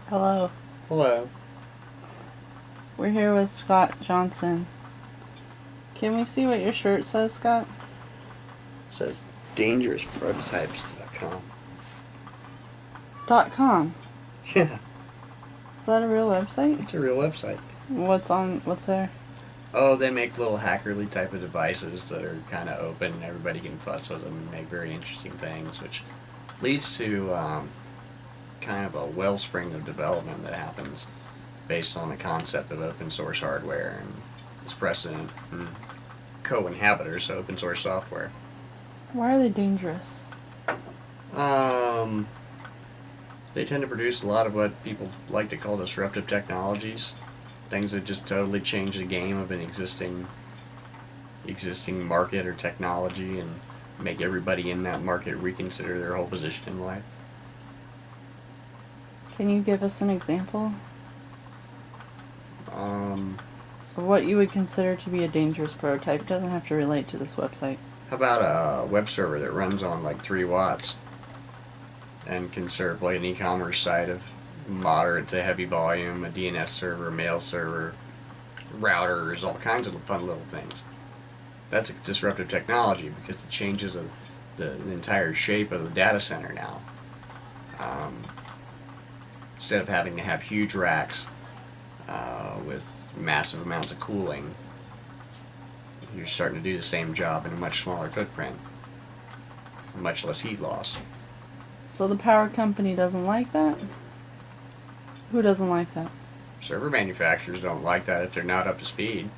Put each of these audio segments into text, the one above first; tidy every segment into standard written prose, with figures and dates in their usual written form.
Hello. Hello. We're here with Scott Johnson. Can we see what your shirt says, Scott? It says dangerousprototypes.com. .com. Yeah, Is that a real website? it's a real website. What's there? Oh, they make little hackerly type of devices that are kind of open and everybody can futz with them and make very interesting things, which leads to kind of a wellspring of development that happens based on the concept of open source hardware and its precedent and co-inhabitors, open source software. Why are they dangerous? They tend to produce a lot of what people like to call disruptive technologies, things that just totally change the game of an existing market or technology and make everybody in that market reconsider their whole position in life. Can you give us an example Um, of what you would consider to be a dangerous prototype? It doesn't have to relate to this website. how about a web server that runs on like 3 watts and can serve like an e-commerce site of moderate to heavy volume, a DNS server, mail server, routers, all kinds of fun little things. That's a disruptive technology because it changes the entire shape of the data center now. Instead of having to have huge racks with massive amounts of cooling, you're starting to do the same job in a much smaller footprint, much less heat loss. So the power company doesn't like that? Who doesn't like that? Server manufacturers don't like that if they're not up to speed.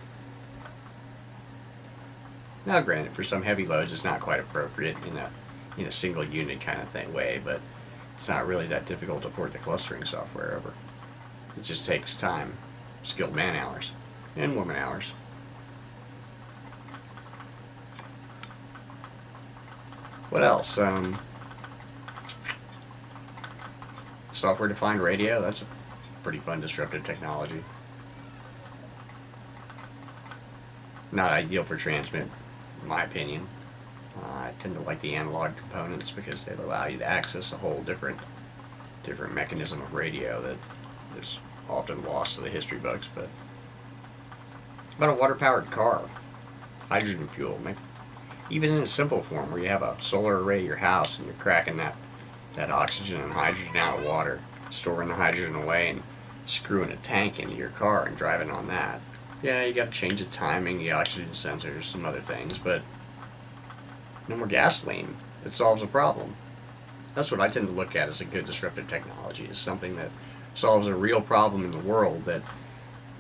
Now, granted, for some heavy loads, it's not quite appropriate in a single unit kind of thing way, but it's not really that difficult to port the clustering software over. It just takes time, skilled man hours, and woman hours. What else? Software-defined radio. That's a pretty fun disruptive technology. Not ideal for transmit, in my opinion. I tend to like the analog components because they allow you to access a whole different mechanism of radio that is often lost to the history books. But about a water-powered car, hydrogen fuel, even in a simple form where you have a solar array at your house and you're cracking that oxygen and hydrogen out of water, storing the hydrogen away and screwing a tank into your car and driving on that. Yeah, you got to change the timing, the oxygen sensors, some other things, but no more gasoline. It solves a problem. That's what I tend to look at as a good disruptive technology, is something that solves a real problem in the world that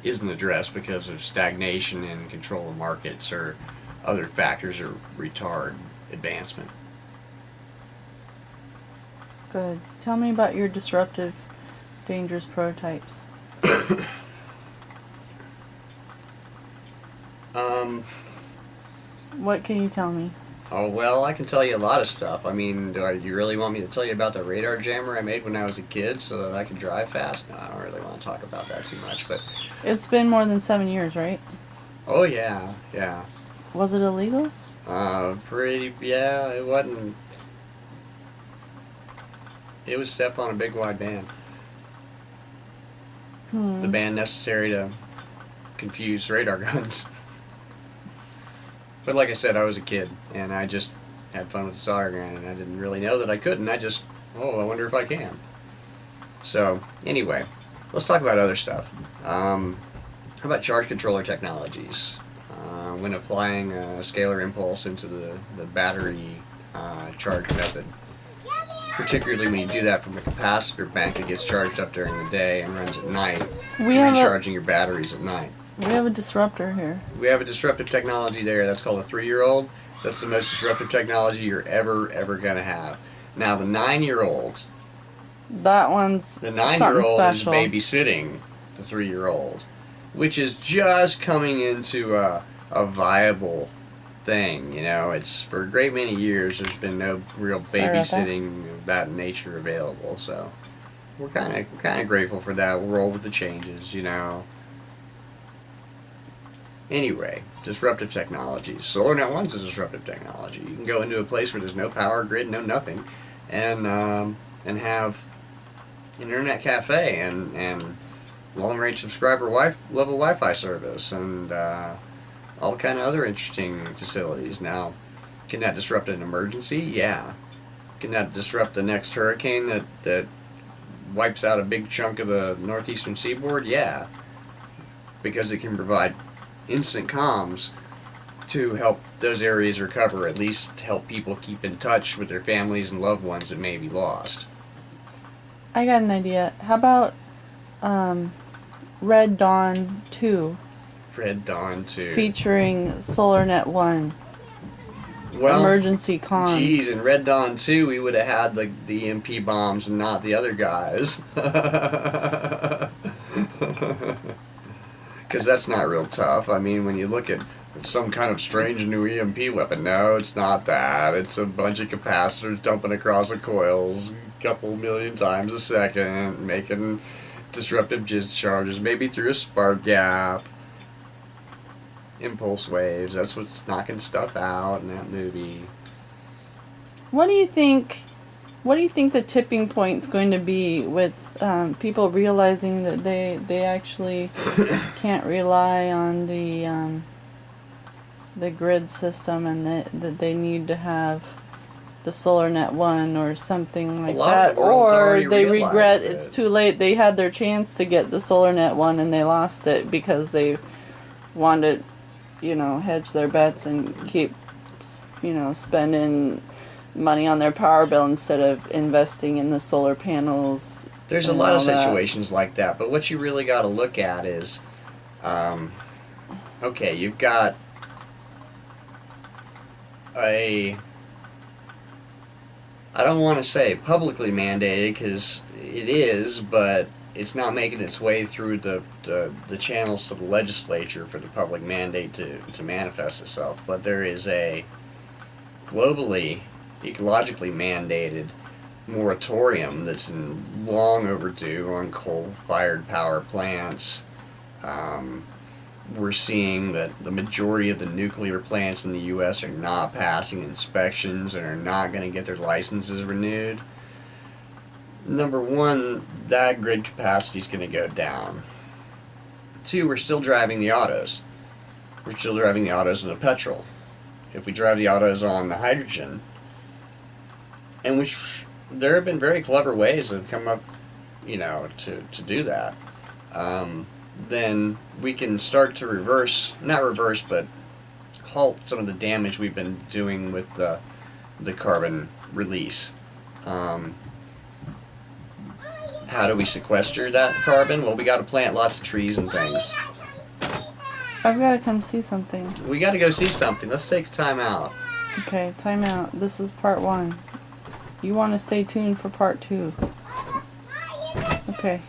isn't addressed because of stagnation and control of markets or other factors or retard advancement. Good. Tell me about your disruptive, dangerous prototypes. What can you tell me? Oh, well, I can tell you a lot of stuff. I mean, do you really want me to tell you about the radar jammer I made when I was a kid so that I could drive fast? No, I don't really want to talk about that too much, but... It's been more than 7 years, right? Oh, yeah. Was it illegal? Yeah, it wasn't... It was step on a big wide band. The band necessary to confuse radar guns. But like I said, I was a kid, and I just had fun with the solder gun, and I didn't really know that I couldn't. I wonder if I can. So, anyway, let's talk about other stuff. How about charge controller technologies? When applying a scalar impulse into the battery charge method, particularly when you do that from a capacitor bank that gets charged up during the day and runs at night, recharging your batteries at night. We have a disruptor here. We have a disruptive technology there. That's called a 3-year-old. That's the most disruptive technology you're ever going to have. Now, the 9-year-old... That one's The 9-year-old is special. babysitting the 3-year-old, which is just coming into a viable thing. You know, it's for a great many years there's been no real babysitting of that nature available. So we're kind of grateful for that. We'll roll with the changes, you know. Anyway, disruptive technologies. SolarNet 1's a disruptive technology. You can go into a place where there's no power grid, no nothing, and have internet cafe and long-range subscriber level Wi-Fi service and all kind of other interesting facilities. Now, can that disrupt an emergency? Yeah. Can that disrupt the next hurricane that wipes out a big chunk of the northeastern seaboard? Yeah. Because it can provide instant comms to help those areas recover, at least to help people keep in touch with their families and loved ones that may be lost. I got an idea. How about Red Dawn 2 Red Dawn 2. featuring SolarNet 1? Well, Emergency comms. geez, in Red Dawn 2, we would have had the EMP bombs and not the other guys. Because that's not real tough. I mean, when you look at some kind of strange new EMP weapon, no, it's not that. It's a bunch of capacitors dumping across the coils a couple million times a second, making disruptive discharges, maybe through a spark gap. Impulse waves, that's what's knocking stuff out in that movie. What do you think? What do you think the tipping point's going to be with people realizing that they actually can't rely on the grid system and that they need to have the SolarNet 1 or something like that, or they regret it's too late. They had their chance to get the SolarNet 1 and they lost it because they wanted, hedge their bets and keep, spending money on their power bill instead of investing in the solar panels. There's a lot of situations like that, but what you really got to look at is, okay, you've got I don't want to say publicly mandated because it is, but it's not making its way through the channels to the legislature for the public mandate to manifest itself. But there is a globally, ecologically mandated moratorium that's long overdue on coal-fired power plants. We're seeing that the majority of the nuclear plants in the U.S. are not passing inspections and are not going to get their licenses renewed. Number one, that grid capacity is going to go down. Two, we're still driving the autos. We're still driving the autos on the petrol. If we drive the autos on the hydrogen, and which there have been very clever ways that have come up, to do that, then we can start to not reverse, but halt some of the damage we've been doing with the carbon release. How do we sequester that carbon? Well, we got to plant lots of trees and things. I've got to come see something. We got to go see something. Let's take a time out. Okay, time out. This is part 1. You want to stay tuned for part 2. Okay.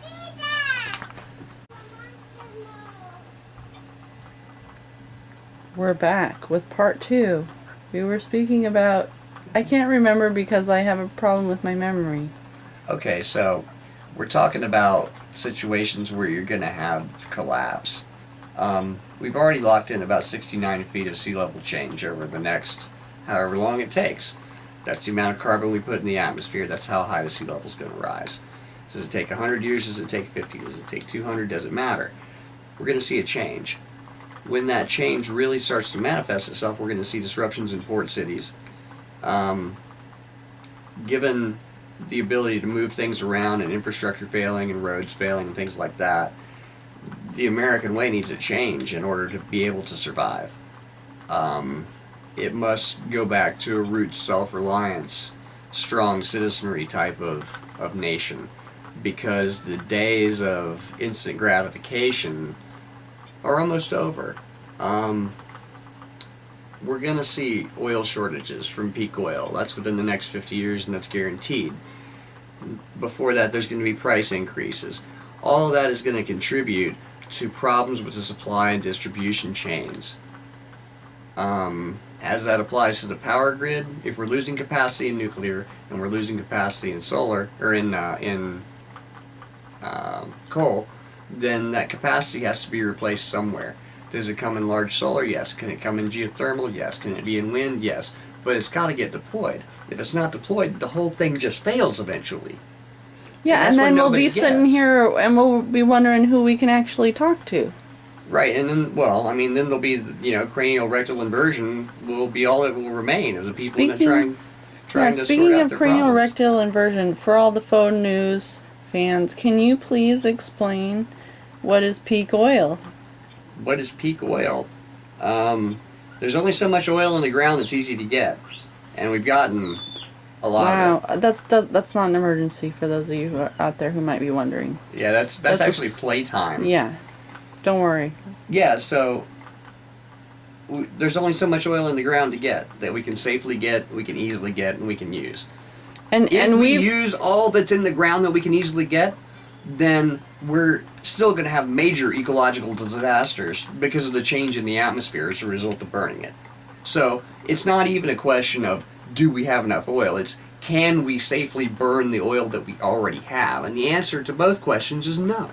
We're back with part 2. We were speaking about... I can't remember because I have a problem with my memory. Okay, so we're talking about situations where you're going to have collapse. We've already locked in about 69 feet of sea level change over the next however long it takes. That's the amount of carbon we put in the atmosphere. That's how high the sea level is going to rise. Does it take 100 years? Does it take 50? Does it take 200? Doesn't matter. We're going to see a change. When that change really starts to manifest itself, we're going to see disruptions in port cities. Given the ability to move things around and infrastructure failing and roads failing and things like that, the American way needs a change in order to be able to survive. It must go back to a root self-reliance, strong citizenry type of nation, because the days of instant gratification are almost over. We're going to see oil shortages from peak oil. That's within the next 50 years, and that's guaranteed. Before that, there's going to be price increases. All of that is going to contribute to problems with the supply and distribution chains. As that applies to the power grid, if we're losing capacity in nuclear and we're losing capacity in solar or in coal, then that capacity has to be replaced somewhere. Does it come in large solar? Yes. Can it come in geothermal? Yes. Can it be in wind? Yes. But it's got to get deployed. If it's not deployed, the whole thing just fails eventually. Yeah, that's and what then we'll nobody be sitting gets. here and we'll be wondering who we can actually talk to. Right, and then, well, I mean, then there'll be, cranial rectal inversion will be all that will remain of the people that Speaking, trying to sort speaking out of their cranial problems. rectal inversion, for all the phone news fans, can you please explain what is peak oil? What is peak oil? There's only so much oil in the ground that's easy to get, and we've gotten a lot Wow, of it. that's not an emergency for those of you who are out there who might be wondering. Yeah, that's That's actually playtime. Yeah, don't worry. Yeah, so there's only so much oil in the ground to get that we can safely get, we can easily get, and we can use. And If we we've use all that's in the ground that we can easily get, then we're still going to have major ecological disasters because of the change in the atmosphere as a result of burning it. So it's not even a question of do we have enough oil, it's can we safely burn the oil that we already have? And the answer to both questions is no.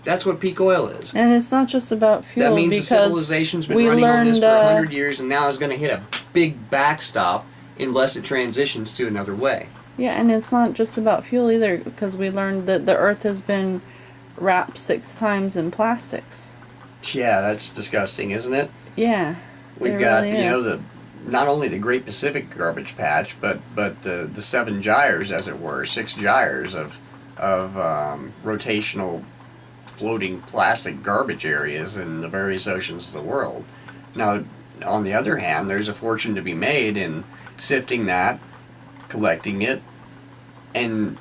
That's what peak oil is. and it's not just about fuel That means the because civilization's been we running on this learned, for 100 years and now is going to hit a big backstop unless it transitions to another way. yeah, and it's not just about fuel either because we learned that the Earth has been wrapped 6 times in plastics. Yeah, that's disgusting, isn't it? Yeah, We've it got really is. the not only the Great Pacific Garbage Patch, but the 7 gyres, as it were, 6 gyres of rotational floating plastic garbage areas in the various oceans of the world. Now, on the other hand, there's a fortune to be made in sifting that, collecting it, and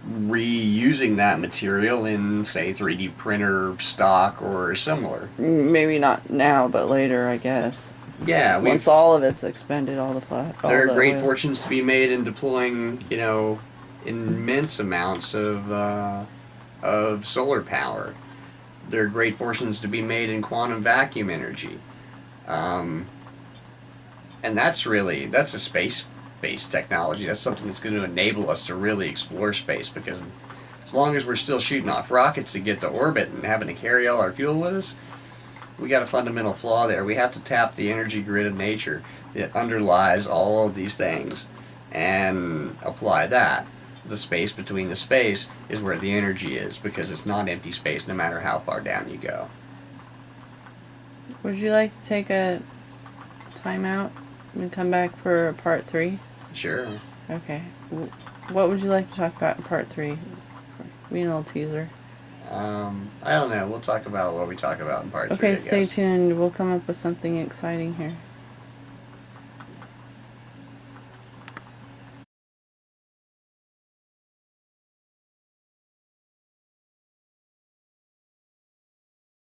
reusing that material in, say, 3D printer stock or similar. Maybe not now, but later, I guess. Yeah, Once all of it's expended, all the there are great oil. fortunes to be made in deploying, immense amounts of solar power. There are great fortunes to be made in quantum vacuum energy, and that's a space-based technology. That's something that's going to enable us to really explore space, because as long as we're still shooting off rockets to get to orbit and having to carry all our fuel with us, we got a fundamental flaw there. We have to tap the energy grid of nature that underlies all of these things and apply that. The space between the space is where the energy is, because it's not empty space no matter how far down you go. Would you like to take a timeout and come back for part 3? Sure. Okay. What would you like to talk about in part 3? We need a little teaser. I don't know. We'll talk about what we talk about in part 3. Okay, I stay guess. tuned. We'll come up with something exciting here.